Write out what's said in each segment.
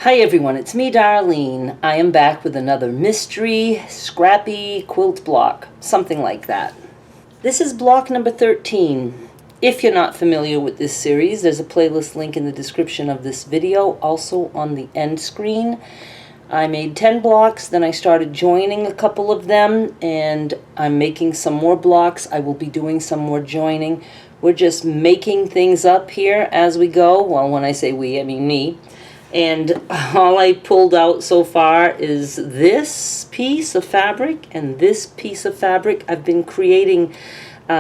Hi everyone, it's me Darlene. I am back with another mystery Scrappy quilt block, something like that. This is block number 13. If you're not familiar with this series, there's a playlist link in the description of this video, also on the end screen. I made 10 blocks, then I started joining a couple of them, and I'm making some more blocks. I will be doing some more joining. We're just making things up here as we go. Well, when I say we, I mean me. And all I pulled out so far is this piece of fabric and this piece of fabric. I've been creating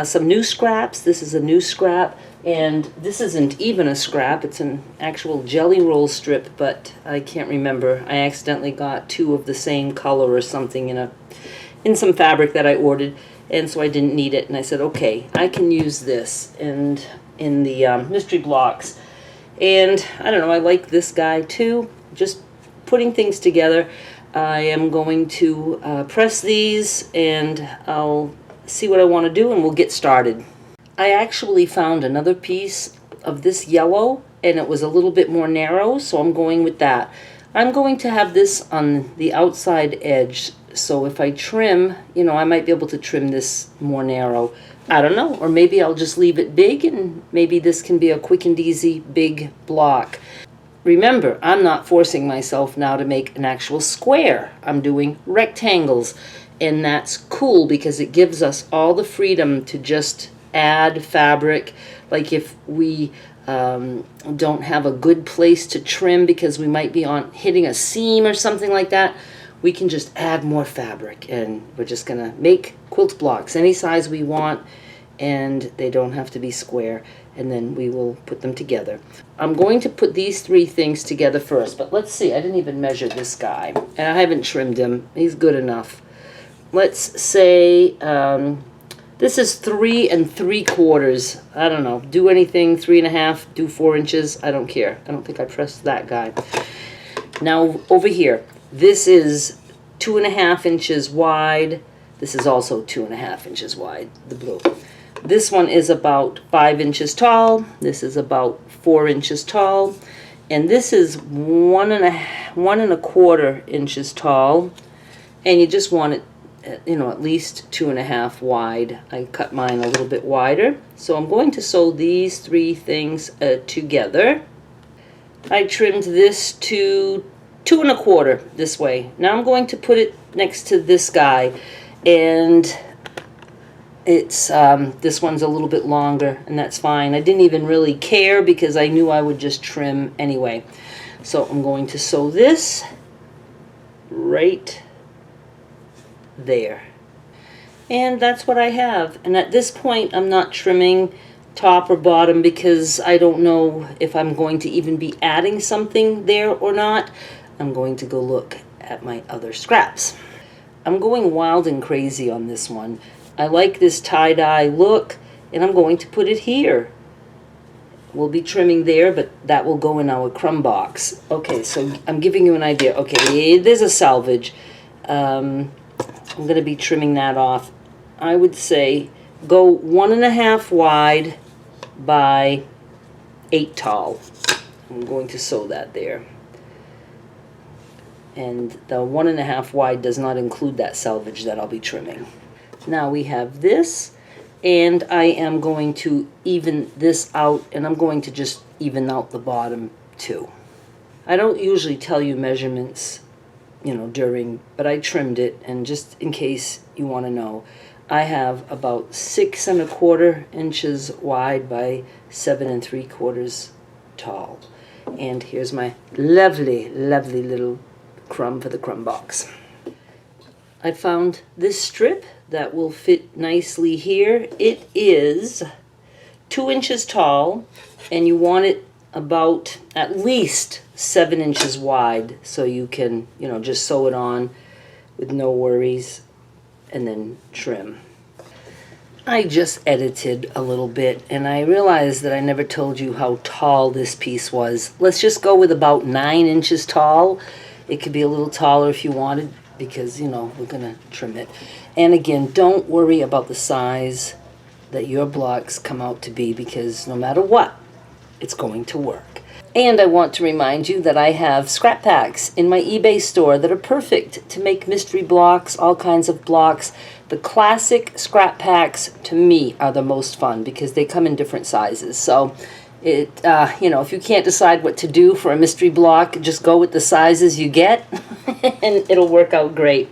some new scraps. This is a new scrap, and this isn't even a scrap. It's an actual jelly roll strip, but I can't remember. I accidentally got two of the same color or something in some fabric that I ordered, and so I didn't need it. And I said, okay, I can use this in the mystery blocks. And I don't know, I like this guy too. Just putting things together. I am going to press these and I'll see what I want to do and we'll get started. I actually found another piece of this yellow and it was a little bit more narrow, so I'm going with that. I'm going to have this on the outside edge, so if I trim, you know, I might be able to trim this more narrow. I don't know, or maybe I'll just leave it big and maybe this can be a quick and easy big block. Remember, I'm not forcing myself now to make an actual square. I'm doing rectangles, and that's cool because it gives us all the freedom to just add fabric. Like if we don't have a good place to trim because we might be hitting a seam or something like that, we can just add more fabric, and we're just gonna make quilt blocks any size we want, and they don't have to be square, and then we will put them together. I'm going to put these three things together first, but let's see, I didn't even measure this guy, and I haven't trimmed him. He's good enough. Let's say this is 3 3/4. I don't know, do anything, 3 1/2, do 4 inches, I don't care. I don't think I pressed that guy. Now over here, this is 2 1/2 inches wide. This is also 2 1/2 inches wide, the blue. This one is about 5 inches tall. This is about 4 inches tall. And this is 1 1/4 inches tall. And you just want it, you know, at least 2 1/2 wide. I cut mine a little bit wider. So I'm going to sew these three things together. I trimmed this to 2 1/4 this way. Now I'm going to put it next to this guy, and it's this one's a little bit longer, and that's fine. I didn't even really care because I knew I would just trim anyway. So I'm going to sew this right there, and that's what I have. And at this point I'm not trimming top or bottom because I don't know if I'm going to even be adding something there or not. I'm going to go look at my other scraps. I'm going wild and crazy on this one. I like this tie-dye look, and I'm going to put it here. We'll be trimming there, but that will go in our crumb box. Okay, so I'm giving you an idea. Okay, there's a salvage. I'm going to be trimming that off. I would say go 1 1/2 wide by 8 tall. I'm going to sew that there. And the 1 1/2 wide does not include that salvage that I'll be trimming. Now we have this, and I am going to even this out, and I'm going to just even out the bottom too. I don't usually tell you measurements, you know, but I trimmed it, and just in case you want to know, I have about 6 1/4 inches wide by 7 3/4 tall. And here's my lovely, lovely little crumb for the crumb box. I found this strip that will fit nicely here. It is 2 inches tall, and you want it about at least 7 inches wide, so you can, you know, just sew it on with no worries and then trim. I just edited a little bit, and I realized that I never told you how tall this piece was. Let's just go with about 9 inches tall. It could be a little taller if you wanted, because, you know, we're gonna trim it. And again, don't worry about the size that your blocks come out to be, because no matter what, it's going to work. And I want to remind you that I have scrap packs in my eBay store that are perfect to make mystery blocks, all kinds of blocks. The classic scrap packs, to me, are the most fun because they come in different sizes. So, if you can't decide what to do for a mystery block, just go with the sizes you get, and it'll work out great.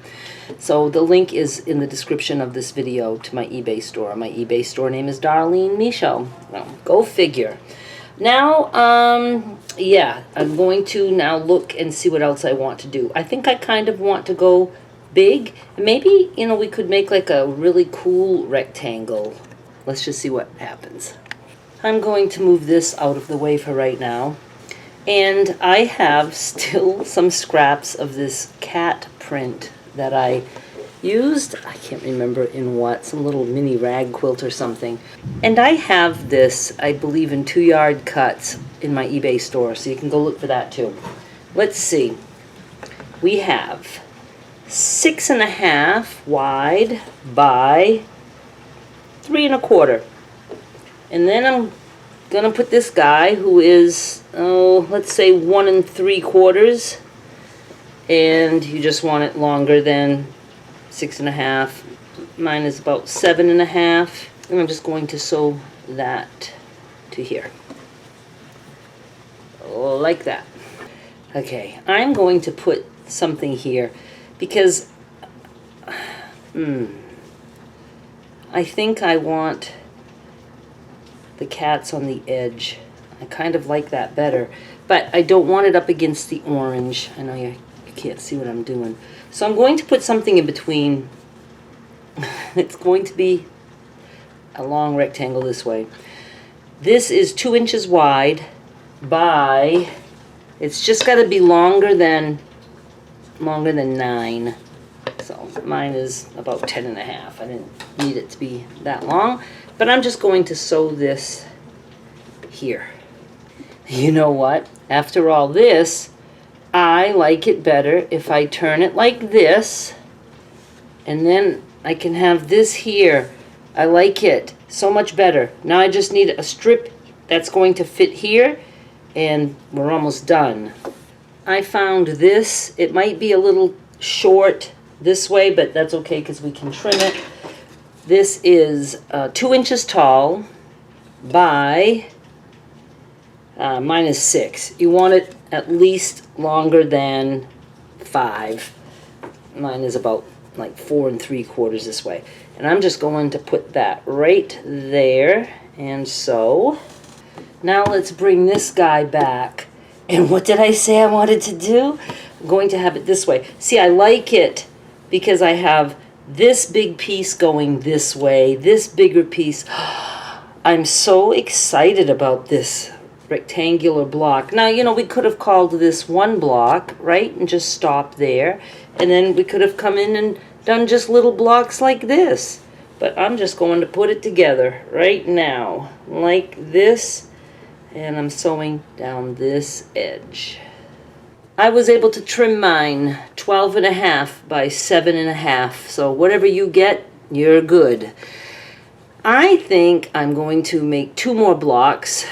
So the link is in the description of this video to my eBay store. My eBay store name is Darlene Michaud. Well, go figure. Now, I'm going to now look and see what else I want to do. I think I kind of want to go big. Maybe, we could make like a really cool rectangle. Let's just see what happens. I'm going to move this out of the way for right now. And I have still some scraps of this cat print that I used, I can't remember in what, some little mini rag quilt or something. And I have this, I believe, in 2-yard cuts in my eBay store, so you can go look for that too. Let's see. We have 6.5 wide by 3.25. And then I'm gonna put this guy who is, let's say 1 3/4, and you just want it longer than 6.5. Mine is about 7.5, and I'm just going to sew that to here, like that. Okay, I'm going to put something here because I think I want the cats on the edge. I kind of like that better, but I don't want it up against the orange. I know you can't see what I'm doing. So I'm going to put something in between. It's going to be a long rectangle this way. This is 2 inches wide by, it's just got to be longer than 9. So mine is about 10.5. I didn't need it to be that long, but I'm just going to sew this here. You know what? After all this, I like it better if I turn it like this, and then I can have this here. I like it so much better. Now I just need a strip that's going to fit here, and we're almost done. I found this. It might be a little short this way, but that's okay because we can trim it. This is 2 inches tall by, mine is 6. You want it at least longer than 5. Mine is about like 4 3/4 this way. And I'm just going to put that right there, and so now let's bring this guy back. And what did I say I wanted to do? I'm going to have it this way. See, I like it because I have this big piece going this way, this bigger piece. I'm so excited about this rectangular block. Now, we could have called this one block, right? And just stop there. And then we could have come in and done just little blocks like this. But I'm just going to put it together right now, like this. And I'm sewing down this edge. I was able to trim mine 12.5 by 7.5. So whatever you get, you're good. I think I'm going to make 2 more blocks,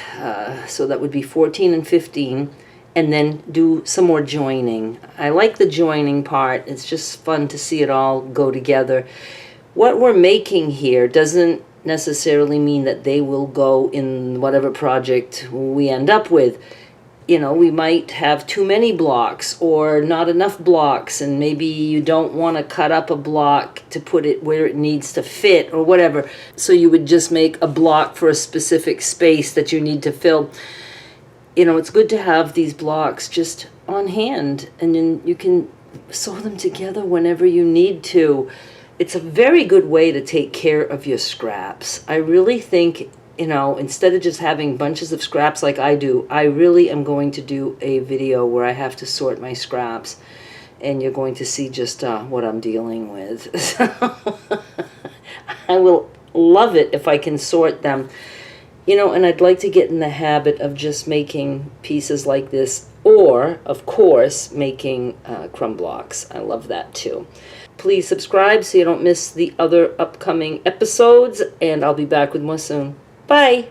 so that would be 14 and 15, and then do some more joining. I like the joining part. It's just fun to see it all go together. What we're making here doesn't necessarily mean that they will go in whatever project we end up with. We might have too many blocks or not enough blocks, and maybe you don't want to cut up a block to put it where it needs to fit or whatever. So you would just make a block for a specific space that you need to fill. It's good to have these blocks just on hand, and then you can sew them together whenever you need to. It's a very good way to take care of your scraps. I really think, instead of just having bunches of scraps like I do, I really am going to do a video where I have to sort my scraps, and you're going to see just what I'm dealing with. I will love it if I can sort them. And I'd like to get in the habit of just making pieces like this, or, of course, making crumb blocks. I love that too. Please subscribe so you don't miss the other upcoming episodes, and I'll be back with more soon. Bye!